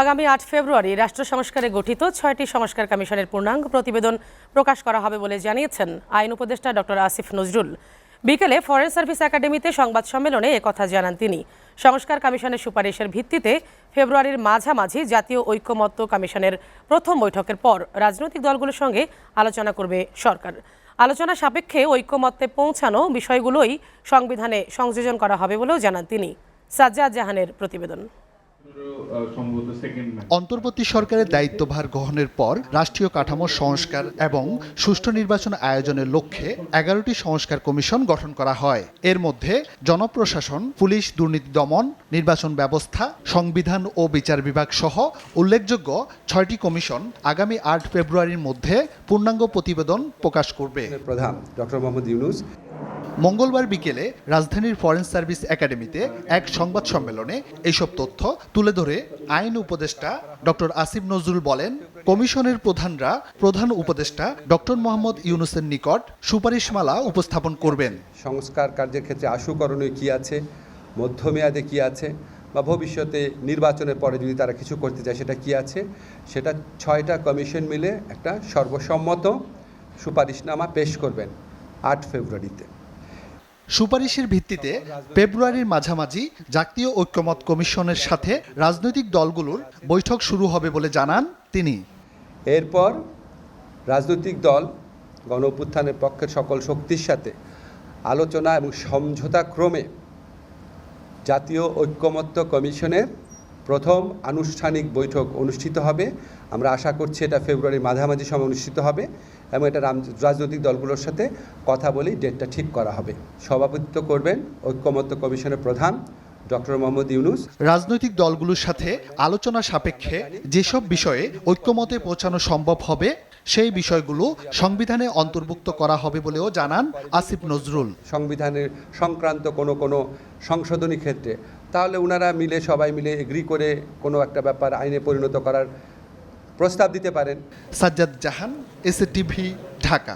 আগামী ৮ ফেব্রুয়ারি রাষ্ট্র সংস্কারে গঠিত ৬টি সংস্কার কমিশনের পূর্ণাঙ্গ প্রতিবেদন প্রকাশ করা হবে বলে জানিয়েছেন আইন উপদেষ্টা ডক্টর আসিফ নজরুল। বিকেলে ফরেন সার্ভিস একাডেমিতে সংবাদ সম্মেলনে একথা জানান তিনি। সংস্কার কমিশনের সুপারিশের ভিত্তিতে ফেব্রুয়ারির মাঝামাঝি জাতীয় ঐক্যমত্য কমিশনের প্রথম বৈঠকের পর রাজনৈতিক দলগুলোর সঙ্গে আলোচনা করবে সরকার। আলোচনা সাপেক্ষে ঐক্যমত্যে পৌঁছানো বিষয়গুলোই সংবিধানে সংযোজন করা হবে বলেও জানান তিনি। সাজ্জাদ জাহানের প্রতিবেদন। অন্তর্বর্তী সরকারের দায়িত্বভার গ্রহণের পর রাষ্ট্রীয় কাঠামোর সংস্কার এবং সুষ্ঠু নির্বাচন আয়োজনের লক্ষ্যে ১১টি সংস্কার কমিশন গঠন করা হয়। এর মধ্যে জনপ্রশাসন, পুলিশ, দুর্নীতি দমন, নির্বাচন ব্যবস্থা, সংবিধান ও বিচার বিভাগ সহ উল্লেখযোগ্য ৬টি কমিশন আগামী ৮ ফেব্রুয়ারির মধ্যে পূর্ণাঙ্গ প্রতিবেদন প্রকাশ করবে। প্রধান ডক্টর মোহাম্মদ ইউনূস মঙ্গলবার বিকেলে রাজধানীর ফরেন সার্ভিস একাডেমিতে এক সংবাদ সম্মেলনে এইসব তথ্য তুলে ধরে আইন উপদেষ্টা ডক্টর আসিফ নজরুল বলেন, কমিশনের প্রধানরা প্রধান উপদেষ্টা ডক্টর মোহাম্মদ ইউনূসের নিকট সুপারিশমালা উপস্থাপন করবেন। সংস্কার কার্যের ক্ষেত্রে আশুকরণীয় কী আছে, মধ্যমেয়াদে কী আছে, বা ভবিষ্যতে নির্বাচনের পরে যদি তারা কিছু করতে চায় সেটা কী আছে, সেটা ৬টা কমিশন মিলে একটা সর্বসম্মত সুপারিশনামা পেশ করবেন ৮ ফেব্রুয়ারিতে। সুপারিশের ভিত্তিতে ফেব্রুয়ারির মাঝামাঝি জাতীয় ঐক্যমত কমিশনের সাথে রাজনৈতিক দলগুলোর বৈঠক শুরু হবে বলে জানান তিনি। এরপর রাজনৈতিক দল গণ অভ্যুত্থানের পক্ষের সকল শক্তির সাথে আলোচনা এবং সমঝোতা ক্রমে জাতীয় ঐক্যমত্য কমিশনের প্রথম আনুষ্ঠানিক বৈঠক অনুষ্ঠিত হবে। আমরা আশা করছি এটা ফেব্রুয়ারির মাঝামাঝি সময় অনুষ্ঠিত হবে এবং এটা রাজনৈতিক দলগুলোর সাথে কথা বলেই ডেটটা ঠিক করা হবে। সভাপতিত্ব করবেন ঐক্যমত্য কমিশনের প্রধান ডক্টর মোহাম্মদ ইউনূস। রাজনৈতিক দলগুলোর সাথে আলোচনা সাপেক্ষে যেসব বিষয়ে ঐক্যমতে পৌঁছানো সম্ভব হবে সেই বিষয়গুলো সংবিধানে অন্তর্ভুক্ত করা হবে বলেও জানান আসিফ নজরুল। সংবিধানের সংক্রান্ত কোনো সংশোধনী ক্ষেত্রে তাহলে ওনারা মিলে সবাই মিলে এগ্রি করে কোনো একটা ব্যাপার আইনে পরিণত করার প্রস্তাব দিতে পারেন। সাজ্জাদ জাহান, এসএটিভি, ঢাকা।